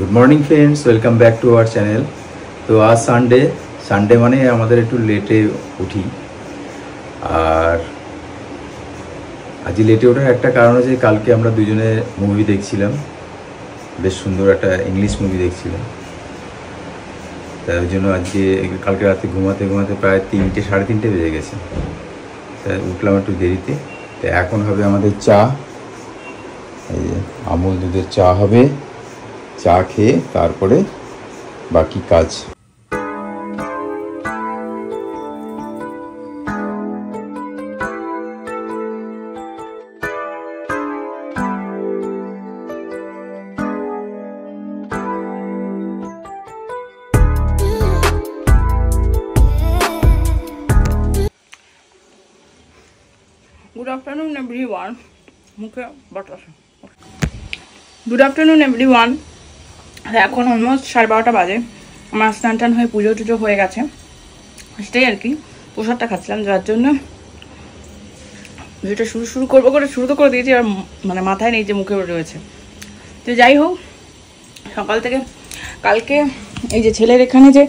Good morning friends, welcome back to our channel. तो आज Sunday মানে আমাদের একটু লেটে উঠি। আর আজ লেটে ওঠার একটা কারণ হচ্ছে কালকে আমরা দুজনে মুভি দেখছিলাম, বেশ সুন্দর একটা ইংলিশ মুভি দেখছিলাম। তাই জন্য আজকে কালকে রাতে ঘুমাতে ঘুমাতে প্রায় 3টে সাড়ে 3টে বেজে গেছে। তাই উঠলাম একটু দেরিতে। তো এখন হবে আমাদের চা, এই যে আমুল দুধের চা হবে। চা খেয়ে তারপরে বাকি কাজ। Good afternoon everyone. মুখে বাতাস। Good afternoon everyone. এখন অলমোস্ট 12:30 বাজে। আমার স্নান টান হয়ে পুজো টুজো হয়ে গেছে, সেটাই আর কি। প্রসাদটা খাচ্ছিলাম, যার জন্য ভিডিওটা শুরু তো করে দিয়েছি। আর মানে মাথায় নেই যে মুখে রয়েছে। তো যাই হোক, সকাল থেকে কালকে এই যে ছেলের এখানে যে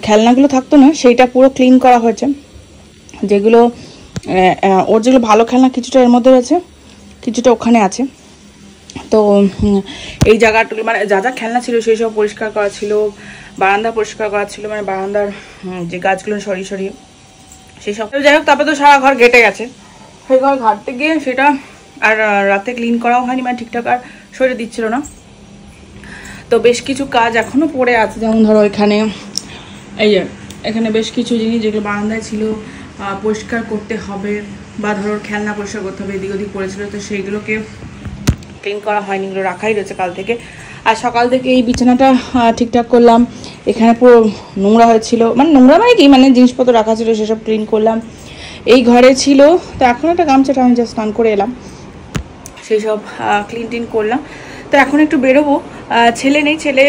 খেলনাগুলো থাকতো না, সেইটা পুরো ক্লিন করা হয়েছে। যেগুলো ওর যেগুলো ভালো খেলনা কিছুটা এর মধ্যে রয়েছে, কিছুটা ওখানে আছে। তো এই জায়গাটুকু মানে যা যা খেলনা ছিল সেই সব পরিষ্কার করা ছিল, বারান্দা পরিষ্কার করা ছিল, মানে বারান্দার যে গাছগুলো সরিয়ে সেই সব। যাই হোক, তারপরে তো সারা ঘর ঘেটে গেছে। সেই ঘর ঘাটতে গিয়ে সেটা আর রাতে ক্লিন করাও হয়নি, মানে ঠিকঠাক আর সরে দিচ্ছিল না। তো বেশ কিছু কাজ এখনও পড়ে আছে, যেমন ধরো এখানে এই যে এখানে বেশ কিছু জিনিস যেগুলো বারান্দায় ছিল পরিষ্কার করতে হবে, বা ধরো খেলনা পরিষ্কার করতে হবে, এদিক ওদিক পড়েছিল, তো সেইগুলোকে ক্লিন করা হয়নি, এগুলো রাখাই রয়েছে কাল থেকে। আর সকাল থেকে এই বিছানাটা ঠিকঠাক করলাম। এখানে পুরো নোংরা হয়েছিল, মানে নোংরা মানে কি, মানে জিনিসপত্র রাখা ছিল সেসব ক্লিন করলাম। এই ঘরে ছিল, তো এখন একটা গামছাটা আমি জাস্ট স্নান করে এলাম, সেই সব ক্লিন করলাম। তো এখন একটু বেরোবো, ছেলে নেই, ছেলে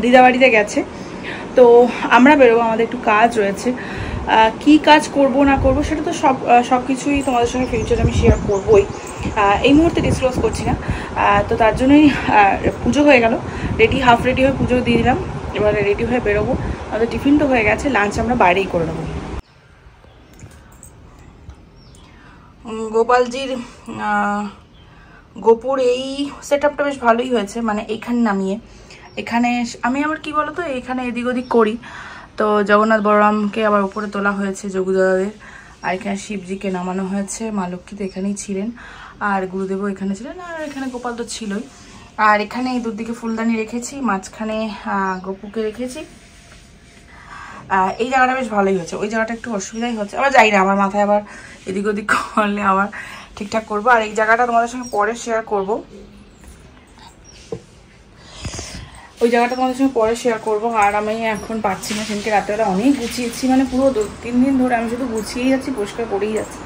দিদা বাড়িতে গেছে। তো আমরা বেরোবো, আমাদের একটু কাজ রয়েছে। কি কাজ করব না করব সেটা তো সব কিছুই তোমাদের সঙ্গে ফিউচারে আমি শেয়ার করবোই, এই মুহূর্তে ডিসক্লোজ করছি না। তো তার জন্যই পুজো হয়ে গেল, হাফ রেডি হয়ে পুজো দিয়ে দিলাম। এবারে রেডি হয়ে বেরোবো। আমাদের টিফিন তো হয়ে গেছে, লাঞ্চ আমরা বাইরেই করে নেবো। গোপালজির গোপুর এই সেট আপটা বেশ ভালোই হয়েছে, মানে এইখানে নামিয়ে এখানে আমি আবার কি বলতো এখানে এদিক ওদিক করি। তো জগন্নাথ বলরামকে আবার উপরে তোলা হয়েছে যোগুদাদাদের, আর এখানে শিবজিকে নামানো হয়েছে। মা লক্ষ্মী তো এখানেই ছিলেন, আর গুরুদেবও এখানে ছিলেন, আর এখানে গোপাল তো ছিলই। আর এখানে এই দুদিকে ফুলদানি রেখেছি, মাঝখানে গোপুকে রেখেছি। এই জায়গাটা বেশ ভালোই হয়েছে, ওই জায়গাটা একটু অসুবিধাই হচ্ছে। আবার যাই না, আমার মাথায় আবার এদিক ওদিক করলে আবার ঠিকঠাক করবো। আর এই জায়গাটা তোমাদের সঙ্গে পরে শেয়ার করবো, ওই জায়গাটা তোমাদের সঙ্গে পরে শেয়ার করবো। আর আমি এখন পারছি না, সেদিনকে রাত্রেবেলা অনেক গুছিয়েছি, মানে পুরো 2-3 দিন ধরে আমি শুধু গুছিয়েই যাচ্ছি, পরিষ্কার করেই যাচ্ছি।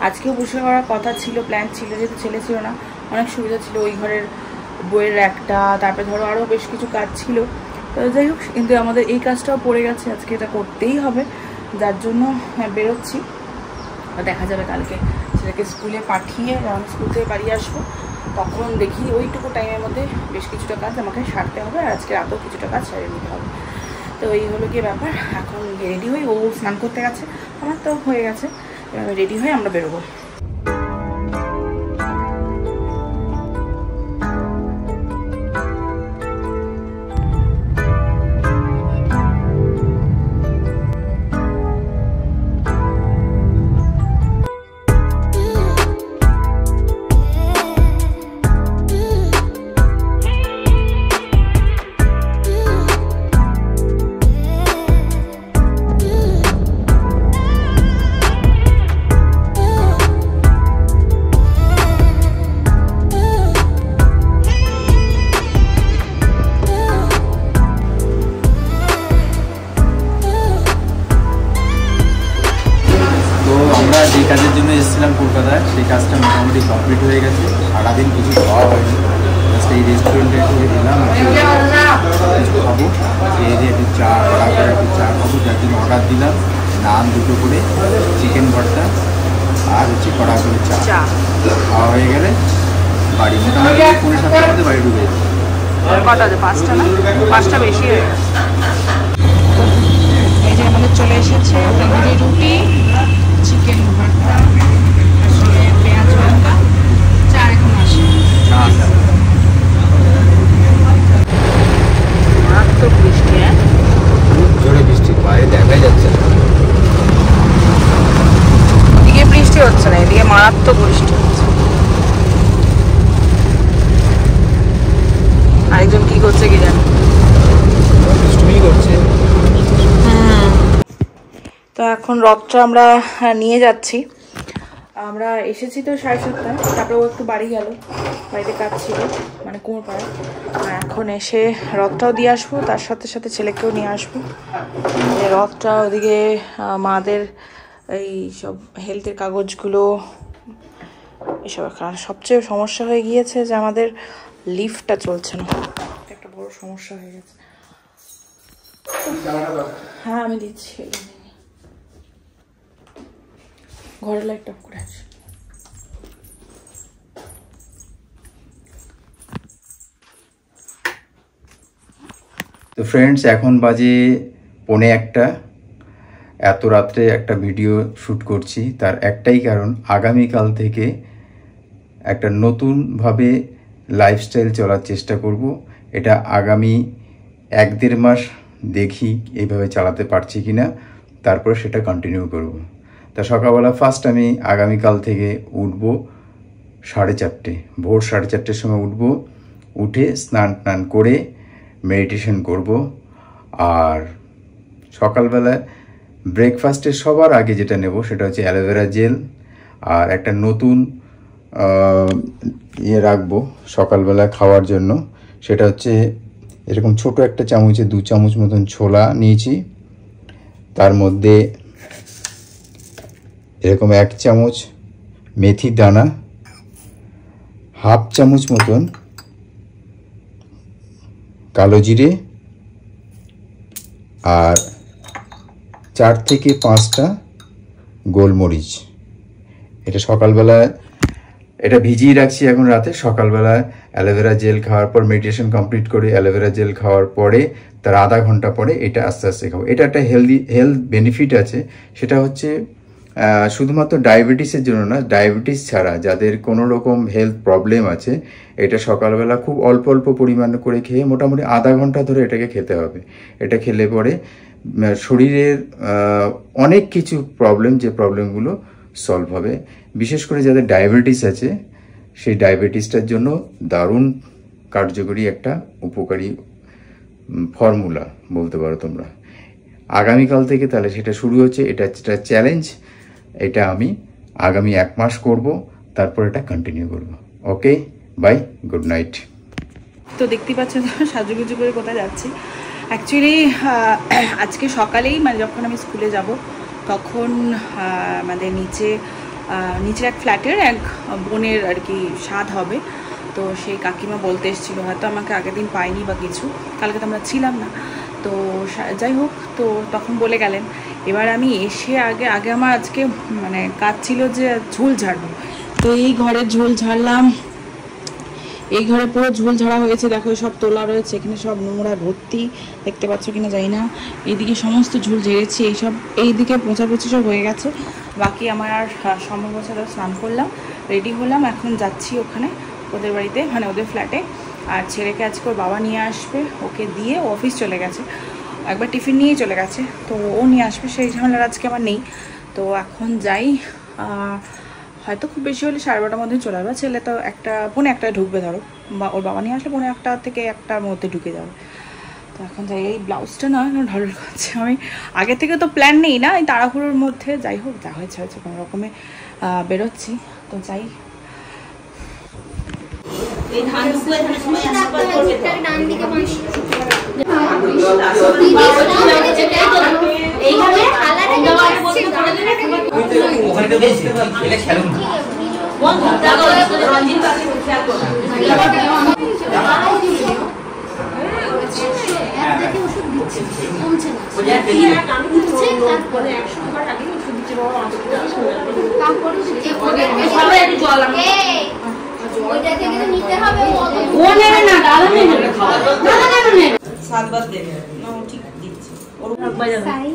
আজকেও পরিষ্কার করার কথা ছিল, প্ল্যান ছিল, যেহেতু ছেলে ছিল না, অনেক সুবিধা ছিল। ওই ঘরের বইয়ের একটা, তারপরে ধরো আরও বেশ কিছু কাজ ছিল। তো যাই হোক, কিন্তু আমাদের এই কাজটাও পড়ে গেছে, আজকে এটা করতেই হবে, যার জন্য বেরোচ্ছি। দেখা যাবে কালকে ছেলেকে স্কুলে পাঠিয়ে যখন স্কুল থেকে বাড়ি আসবো, তখন দেখি ওইটুকু টাইমের মধ্যে বেশ কিছুটা কাজ আমাকে সারতে হবে, আর আজকে রাতেও কিছুটা কাজ সারিয়ে নিতে হবে। তো এই হলো গিয়ে ব্যাপার। এখন রেডি হই, ও স্নান করতে গেছে, আমার তো হয়ে গেছে। এবার রেডি হয়ে আমরা বেরোবো। যে কাজের জন্য এসেছিলাম কলকাতায়, সেই কাজটা মোটামুটি কমপ্লিট হয়ে গেছে। সারাদিন কিছু খাওয়া হয়নি, জাস্ট এই রেস্টুরেন্টে এসে দিলাম কিছু খাবো, খেয়ে দিয়ে একটু চা অর্ডার করে একটু চা খাবো, যার জন্য অর্ডার দিলাম। নান 2টো করে, চিকেন ভর্তা, আর হচ্ছে কড়া করে চা। খাওয়া হয়ে গেলে বাড়ি মোটামুটি 7:30 মধ্যে বাড়ি ঢুকে যাবে। কটা আছে? 5টা না? 5টা বেশি হয়ে গেছে। এই যে আমাদের চলে এসেছে তন্দুরি রুটি, চিকেন ভর্তা, পেঁয়াজ লঙ্কা, চা এখন আসে। মারাত্মক বৃষ্টি, হ্যাঁ জোরে বৃষ্টি, বাইরে দেখাই যাচ্ছে না। এদিকে বৃষ্টি হচ্ছে না, এদিকে মারাত্মক বৃষ্টি হচ্ছে। আরেকজন কি করছে কি জানি, দুষ্টুমি করছে। তো এখন রথটা আমরা নিয়ে যাচ্ছি। আমরা এসেছি তো 7:30, তারপরে ও একটু বাড়ি গেল, বাড়িতে কাজ ছিল, মানে কুমোরপাড়ায়। আর এখন এসে রথটাও দিয়ে আসবো, তার সাথে সাথে ছেলেকেও নিয়ে আসবো। রথটা ওদিকে মাদের এই সব হেলথের কাগজগুলো এসব। কারণ সবচেয়ে সমস্যা হয়ে গিয়েছে যে আমাদের লিফটটা চলছে না, একটা বড় সমস্যা হয়ে গেছে। হ্যাঁ আমি দিচ্ছি, ঘরের লাইট অফ করে আছে। তো ফ্রেন্ডস, এখন বাজে 1:45। এত রাত্রে একটা ভিডিও শ্যুট করছি, তার একটাই কারণ, আগামীকাল থেকে একটা নতুনভাবে লাইফস্টাইল চলার চেষ্টা করব। এটা আগামী 1-1.5 মাস দেখি এইভাবে চালাতে পারছি কি না, তারপরে সেটা কন্টিনিউ করব। তা সকালবেলা ফার্স্ট আমি আগামীকাল থেকে উঠব 4:30, ভোর 4:30 সময় উঠব। উঠে স্নান টান করে মেডিটেশন করব। আর সকালবেলা ব্রেকফাস্টের সবার আগে যেটা নেব সেটা হচ্ছে অ্যালোভেরা জেল, আর একটা নতুন ইয়ে রাখবো সকালবেলা খাওয়ার জন্য। সেটা হচ্ছে এরকম ছোট একটা চামচে 2 চামচ মতন ছোলা নিয়েছি, তার মধ্যে এরকম 1 চামচ মেথি দানা, 1/2 চামচ মতন কালো জিরে, আর 4 থেকে 5টা গোলমরিচ। এটা সকালবেলা এটা ভিজিয়ে রাখছি এখন রাতে। সকালবেলা অ্যালোভেরা জেল খাওয়ার পর, মেডিটেশন কমপ্লিট করে অ্যালোভেরা জেল খাওয়ার পরে তার আধা ঘন্টা পরে এটা আস্তে আস্তে খাবো। এটা একটা হেলথ বেনিফিট আছে, সেটা হচ্ছে শুধুমাত্র ডায়াবেটিসের জন্য না, ডায়াবেটিস ছাড়া যাদের কোনো রকম হেলথ প্রবলেম আছে, এটা সকালবেলা খুব অল্প অল্প পরিমাণ করে খেয়ে মোটামুটি আধা ঘন্টা ধরে এটাকে খেতে হবে। এটা খেলে পরে শরীরের অনেক কিছু প্রবলেম, যে প্রবলেমগুলো সলভ হবে। বিশেষ করে যাদের ডায়াবেটিস আছে, সেই ডায়াবেটিসটার জন্য দারুণ কার্যকরী একটা উপকারী ফর্মুলা বলতে পারো তোমরা। আগামীকাল থেকে তাহলে সেটা শুরু হচ্ছে। এটা একটা চ্যালেঞ্জ, এটা আমি আগামী 1 মাস করব, তারপর এটা কন্টিনিউ করব। ওকে, বাই, গুড নাইট। তো দেখতেই পাচ্ছেন সাজুগুজু করে কোথায় যাচ্ছি। অ্যাকচুয়ালি আজকে সকালেই, মানে যখন আমি স্কুলে যাব তখন আমাদের নিচের এক ফ্ল্যাটের এক বোনের আর কি স্বাদ হবে। তো সেই কাকিমা বলতে এসেছিলো, হয়তো আমাকে আগের দিন পাইনি বা কিছু, কালকে তো আমরা ছিলাম না। তো যাই হোক, তো তখন বলে গেলেন। এবার আমি এসে আগে আমার আজকে মানে কাজ ছিল যে ঝোল ঝাড়বো। তো এই ঘরে ঝোল ঝাড়লাম, এই ঘরে পুরো ঝোল ঝাড়া হয়েছে। দেখো সব তোলা রয়েছে, এখানে সব নোংরা ভর্তি, দেখতে পাচ্ছ কিনা জানি না। এইদিকে সমস্ত ঝোল ঝেড়েছি, এইদিকে পোঁছাপুছি সব হয়ে গেছে। বাকি আমার আর সম্ভব হচ্ছে, স্নান করলাম, রেডি হলাম, এখন যাচ্ছি ওখানে ওদের বাড়িতে, মানে ওদের ফ্ল্যাটে। আর ছেলেকে আজকে ওর বাবা নিয়ে আসবে, ওকে দিয়ে ও অফিস চলে গেছে, একবার টিফিন নিয়েই চলে গেছে, তো ও নিয়ে আসবে, সেই ঝামেলার আজকে আমার নেই। তো এখন যাই, হয়তো খুব বেশি হলে 12:30 মধ্যে চলে আসবে। ছেলে তো 1:45 ঢুকবে ধরো, বা ওর বাবা নিয়ে আসলে 1:45 থেকে 1টার মধ্যে ঢুকে যাবে। তো এখন যাই, এই ব্লাউজটা না এখন ঢল করছে। আমি আগে থেকে তো প্ল্যান নেই না, এই তাড়াহুড়োর মধ্যে, যাই হোক যা হয়েছে হয়েছে, কোনো রকমে বেরোচ্ছি। তো যাই, ওইটাকে নিতে হবে, ও নেবে না, দাদা নেবে, খাওয়া 7 বার দেবে না ঠিক দিচ্ছে ওর বাজাবে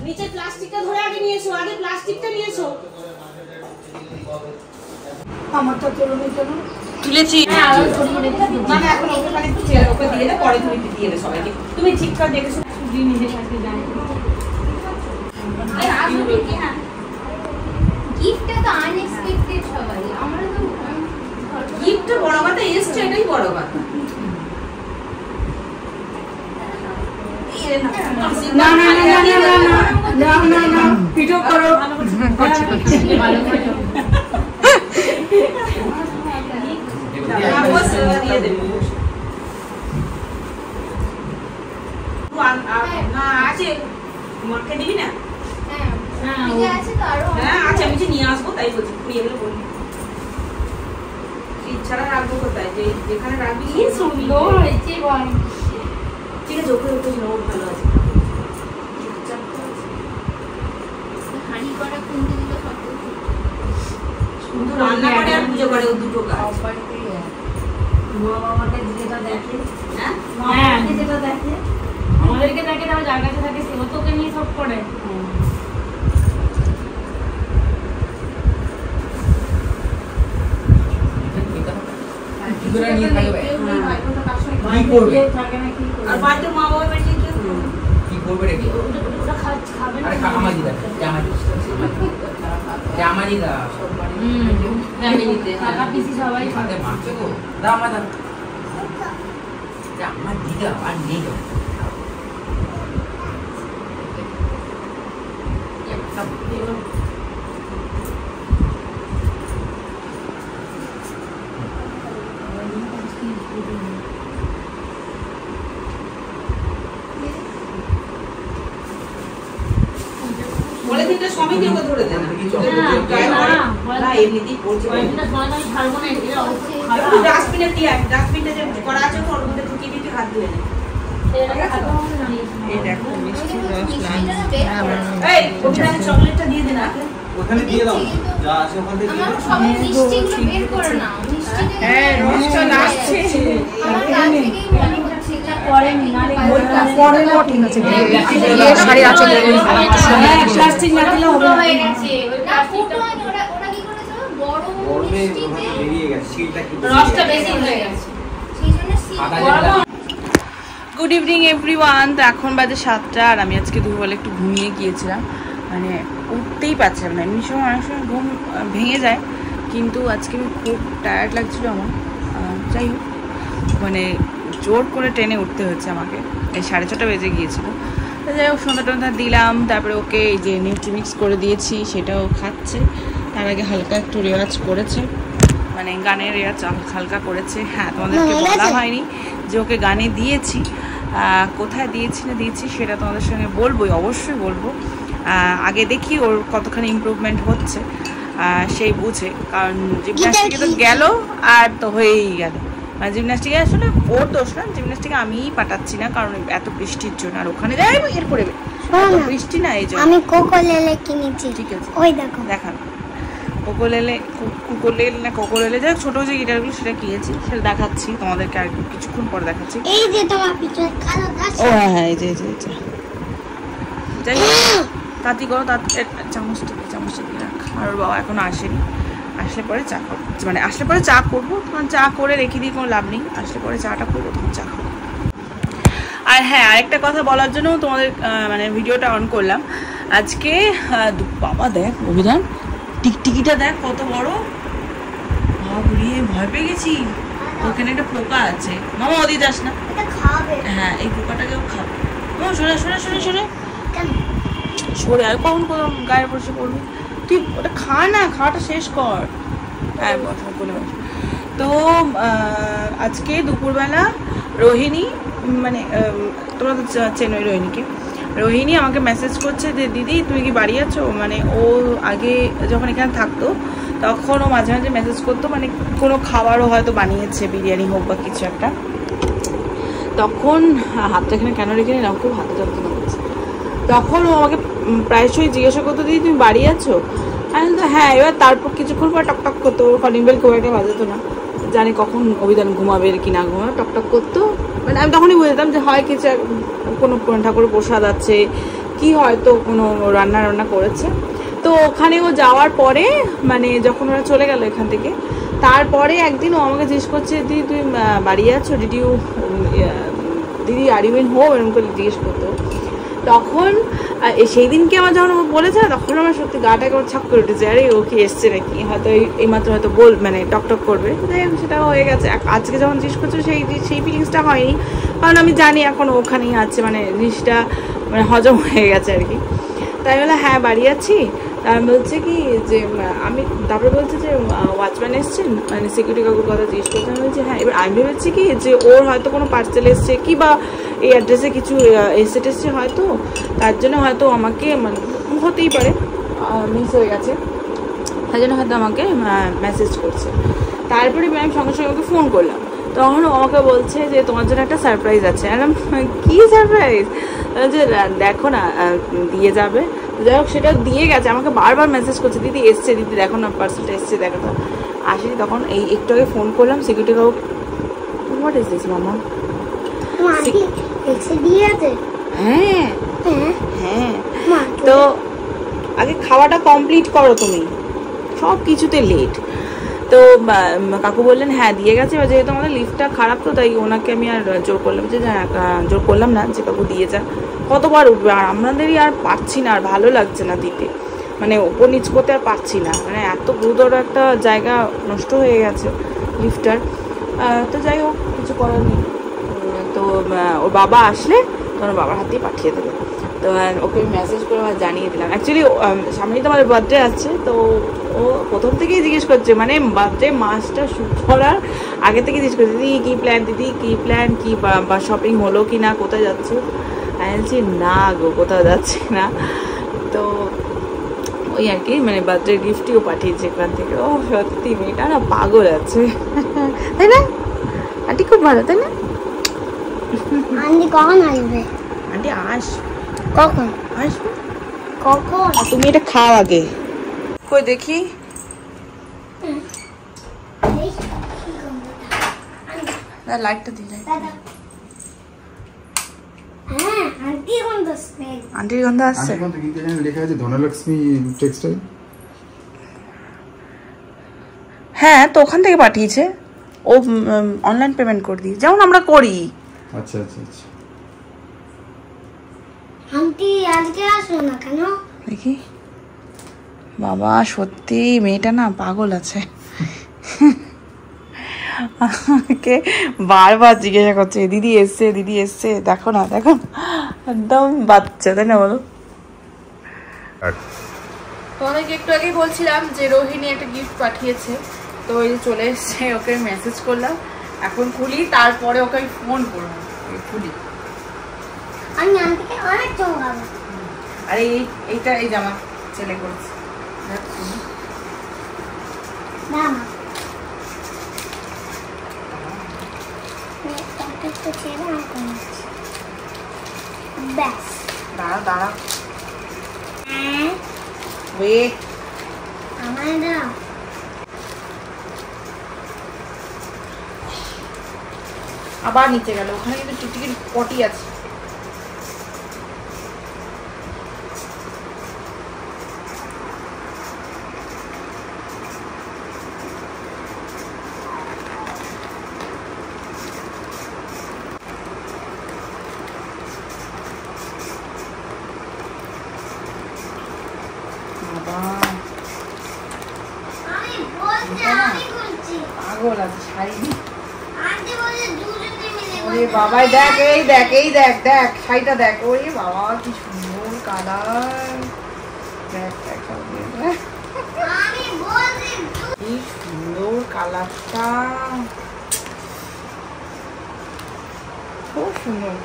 নিচে প্লাস্টিকটা ধরে আগে নিয়ে এসো আগে প্লাস্টিকটা নিয়ে এসো আমারটা চলো নি চলো তুলেছি মানে এখন ওখানে ওকে দিয়ে দে পরে তুমি দিয়ে দে সবাইকে তুমি ঠিকঠাক দেখেছো সুজি নিজের সাথে জানি আর আসলে কি না গিফটটা তো আনএক্সপেক্টেড সবাই আমরা তো গিফটটা বড় কথা এসছে এটাই বড় কথা না না না না না না না না ভিডিও করো করছি ভালো করে দিয়ে দেব না আছে মাকে দিবি না হ্যাঁ হ্যাঁ আছে তো আরো হ্যাঁ আছে আমি যে নিয়ে আসবো তাই বলছি তুই এগুলো বলবি ইচ্ছাটা রাখবো কোথায় যে যেখানে রাখবি কি সুন্দর হয়েছে বল ঠিক আছে ওকে ওকে নোট ভালো আছে হানি করা কুন্দি দিলে সব সুন্দর রান্না করে আর পূজা করে ও দুটো কাজ মা বাবাকে যেটা দেখে হ্যাঁ মাকে যেটা দেখে আমাদেরকে দেখে তাও যার কাছে থাকে সেও তোকে নিয়ে সব করে আর বাড়িতে মা বাবা বেশি কি করবে রে ওটা খাবে আরে কামাজি দা জামাজি দা ফ্যামিলিতে কাকা পিসি সবাই খাবে মাকে গো দাও মা দাও জামা দিদা আর নেই গো বলে দিতে সমিতি ওকে ধরে দেন না এমনিতেই পড়ছে এটা সময় আমি ছাড়বো না এটা ডাস্টবিনে দিয়ে ডাস্টবিনটা যে করা আছে ওর মধ্যে ঢুকিয়ে দিতে হাত ধুয়ে নেন এই দেখো মিষ্টি রস এই ওখানে চকলেটটা দিয়ে দেন আপনি ওখানে দিয়ে দাও যা আছে ওখানে দিয়ে দাও আমার সব মিষ্টিগুলো বের করে নাও মিষ্টিটা হ্যাঁ রসটা লাগছে আমার কাল থেকেই মনে হচ্ছে এটা পরে নিনালে পরে ঠিক আছে শাড়ি আছে প্লাস্টিক না দিলে হবে হয়ে গেছে ওই প্লাস্টিকটা ওরা কি করেছে বড় গরমে মিষ্টিতে ওখানে বেরিয়ে গেছে সিলটা কি রসটা বেশি হয়ে গেছে সেইজন্য গুড ইভিনিং এভরিওয়ান। তো এখন বাজে 7টা আর আমি আজকে দুপুরবেলা একটু ঘুমিয়ে গিয়েছিলাম, মানে উঠতেই পারছিলাম না। এমনি সময় অনেক সময় ঘুম ভেঙে যায়, কিন্তু আজকে আমি খুব টায়ার্ড লাগছিলো আমার। যাই হোক, মানে জোর করে ট্রেনে উঠতে হচ্ছে আমাকে। এই 6:30 বেজে গিয়েছিলো। তো যাই হোক, সন্ধ্যা টন্ধা দিলাম, তারপরে ওকে এই যে নিউট্রিমিক্স করে দিয়েছি, সেটাও খাচ্ছে। তার আগে হালকা একটু রেওয়াজ করেছে, মানে গানের রেওয়াজ হালকা করেছে। হ্যাঁ, তোমাদেরকে বলা হয়নি যে ওকে গানে দিয়েছি, কোথায় দিয়েছি না দিয়েছি সেটা তোমাদের সঙ্গে বলবোই, অবশ্যই বলবো। আগে দেখি ওর কতখানি ইমপ্রুভমেন্ট হচ্ছে সেই বুঝে, কারণ জিমন্যাস্টিকে তো গেল আর তো হয়েই গেল। মানে জিমন্যাস্টিকে আসলে ওর দোষ না, জিমন্যাস্টিকে আমিই পাঠাচ্ছি না, কারণ এত বৃষ্টির জন্য। আর ওখানে যাই এর করে বৃষ্টি না, এই জন্য। আমি কোকোলেলে কিনেছি, ঠিক আছে, ওই দেখো দেখান। কোকোলেল না কোকোলেলে, যাই ছোটো যে গিটারগুলো সেটা কিনেছি, সেটা দেখাচ্ছি তোমাদেরকে আর কিছুক্ষণ পরে দেখাচ্ছি। এই যে তোমার পিছনে কালো দাগ। ও হ্যাঁ, এই যে যাই হোক, তাঁতি করো, চামচটা দিয়ে রাখ। আর ওর বাবা এখনো আসেনি, আসলে পরে চা করবো, মানে আসলে পরে চা করবো। তখন চা করে রেখে দিয়ে কোনো লাভ নেই, আসলে পরে চাটা করবো, তখন চা খাবো। আর হ্যাঁ, আরেকটা কথা বলার জন্য তোমাদের মানে ভিডিওটা অন করলাম আজকে। বাবা দেখ অভিধান, টিকটিকিটা দেখ কত বড়, বাবুরে ভয় পেয়ে গেছি। ওখানে একটা পোকা আছে, মামা ওদি যাস না। এটা খাবে হ্যাঁ, এই পোকাটাকেও খাবে। সরে কেন? সরে আর কখন গায়ে বসে পড়বি তুই, ওটা খা না, খাওয়াটা শেষ কর। হ্যাঁ, বলে বস। তো আজকে দুপুরবেলা রোহিণী, মানে তোমরা তো চেনোই রোহিণীকে, রোহিণী আমাকে মেসেজ করছে যে দিদি তুমি কি বাড়ি আছো। মানে ও আগে যখন এখানে থাকতো তখন ও মাঝে মাঝে মেসেজ করতো, মানে কোনো খাবারও হয়তো বানিয়েছে, বিরিয়ানি হোক বা কিছু একটা, তখন হাতটা এখানে কেন রেখে নিলাম, খুব হাতে যন্ত্রণা করছে। তখন ও আমাকে প্রায়শই জিজ্ঞাসা করতো, দিদি তুমি বাড়ি আছো? আমি তো হ্যাঁ। এবার তারপর কিছুক্ষণ পর টকটক করতো, ওর কলিং বেল খুব একটা বাজাতো না, জানি কখন অভিধান ঘুমাবে কি না ঘুমাবে, টকটক করতো। মানে আমি তখনই বুঝতাম যে হয় কিছু কোনো ঠাকুরের প্রসাদ আছে, কি হয়তো কোনো রান্না করেছে। তো ওখানে ও যাওয়ার পরে, মানে যখন ওরা চলে গেল এখান থেকে, তারপরে একদিন ও আমাকে জিজ্ঞেস করছে, দিদি তুই বাড়ি আছো, দিদি আর ইউ ইন হোম, এরকম করে জিজ্ঞেস করতো। তখন সেই দিনকে আমার যখন ও বলেছে না, তখন আমার সত্যি গাটা একবার ছাপ করে উঠেছে, আরে ও কি এসছে নাকি, হয়তো এইমাত্র হয়তো মানে টকটক করবে, সেটা হয়ে গেছে। আজকে যখন জিজ্ঞেস করছো সেই ফিলিংসটা হয়নি, কারণ আমি জানি এখন ওখানেই আছে, মানে জিনিসটা মানে হজম হয়ে গেছে আর কি। তাই বলে হ্যাঁ বাড়ি আছি। আমি বলছে কি যে আমি, তারপরে বলছে যে ওয়াচম্যান এসছেন, মানে সিকিউরিটি কাকুর কথা জিজ্ঞেস করতে। আমি বলছি হ্যাঁ। এবার আমি ভেবেছি কি যে ওর হয়তো কোনো পার্সেল এসছে, কি বা এই অ্যাড্রেসে কিছু এসছে হয়তো, তার জন্য হয়তো আমাকে, মানে হতেই পারে মিস হয়ে গেছে, তাই জন্য হয়তো আমাকে মেসেজ করছে। তারপরে আমি সঙ্গে সঙ্গে ওকে ফোন করলাম, তখন আমাকে বলছে যে তোমার জন্য একটা সারপ্রাইজ আছে। আর কি সারপ্রাইজ? যে দেখো না দিয়ে যাবে। যাই হোক সেটা দিয়ে গেছে, আমাকে বারবার মেসেজ করছে, দিদি এসছে, দিদি দেখো না পার্সেলটা এসছে, দেখো তো। আসেনি, তখন এই একটু আগে ফোন করলাম সিকিউরিটি কাকু। হোয়াট ইজ দিস মামা? হ্যাঁ হ্যাঁ। তো আগে খাওয়াটা কমপ্লিট করো, তুমি সব কিছুতে লেট। তো কাকু বললেন হ্যাঁ দিয়ে গেছে। এবার যেহেতু আমাদের লিফটটা খারাপ, তো তাই ওনাকে আমি আর জোর করলাম যে জোর করলাম না যে কাকু দিয়ে যান, কতবার উঠবে, আর আমাদেরই আর পারছি না, আর ভালো লাগছে না দিতে, মানে ওপর নিচ করতে আর পারছি না, মানে এত গুরুতর একটা জায়গা নষ্ট হয়ে গেছে লিফটার। তো যাই হোক কিছু করার নেই। তো ওর বাবা আসলে তখন বাবার হাতেই পাঠিয়ে দেবে। তো ওকে মেসেজ করে জানিয়ে দিলাম। অ্যাকচুয়ালি সামনেই তো আমাদের বার্থডে আছে, তো ও প্রথম থেকেই জিজ্ঞেস করছে, মানে বার্থডে মাসটা শুরু করার আগে থেকে জিজ্ঞেস করছে, দিদি কী প্ল্যান, দিদি কী প্ল্যান, কী বা শপিং হলো কি না, কোথায় যাচ্ছে? আমি বলছি না গো কোথাও যাচ্ছে না। তো ওই আর কি, মানে বার্থডে গিফটটিও পাঠিয়েছে এখান থেকে। ও সত্যি মেয়েটা না পাগল আছে, তাই না? আন্টি খুব ভালো, তাই না? আন্টি কখন আসবে? আন্টি কখন আসবে? কখন? তুমি এটা খাও আগে, কই দেখি। লাইটটা দিলে হ্যাঁ আন্টির গন্ধ স্মেল। আন্টির গন্ধ আসছে। লেখা আছে ধনলক্ষ্মী টেক্সটাইল। হ্যাঁ তো ওখান থেকে পাঠিয়েছে, ও অনলাইন পেমেন্ট করে দিই, যেমন আমরা করি। আচ্ছা আচ্ছা আচ্ছা। আন্টি আজকে আসো না কেন? দেখি, বাবা সত্যি মেয়েটা না পাগল আছে, আমাকে বারবার জিজ্ঞাসা করছে দিদি এসছে, দিদি এসছে, দেখো না দেখো, একদম বাচ্চা, তাই না বলো? তোমাদেরকে একটু আগে বলছিলাম যে রোহিণী একটা গিফট পাঠিয়েছে, তো ওই যে চলে এসছে, ওকে মেসেজ করলাম, এখন খুলি তারপরে ওকে আমি ফোন করবো, খুলি। আমি আন্টিকে অনেক চমকাবো। আরে এইটা এই জামা ছেলে করছে, দাঁড়া দাঁড়া, ওয়েট, আমার দাও। আবার নিচে গেল, ওখানে কিন্তু টিকটিকির পটি আছে। পাগল আছে শাড়ি। ওরে বাবা দেখ, এই দেখ, এই দেখ, দেখ শাড়িটা দেখ, ওরে বাবা কি সুন্দর কালার, দেখ দেখ কি সুন্দর কালারটা, খুব সুন্দর,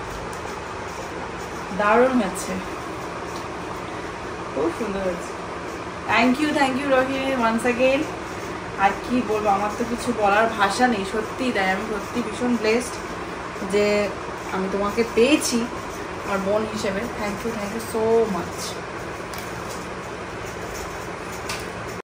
দারুণ আছে, খুব সুন্দর হয়েছে। Thank you Rohini once again. আর কি বলবো, আমার তো কিছু বলার ভাষা নেই সত্যিই তাই। আমি সত্যি ভীষণ ব্লেসড যে আমি তোমাকে পেয়েছি আমার বোন হিসেবে। Thank you so much.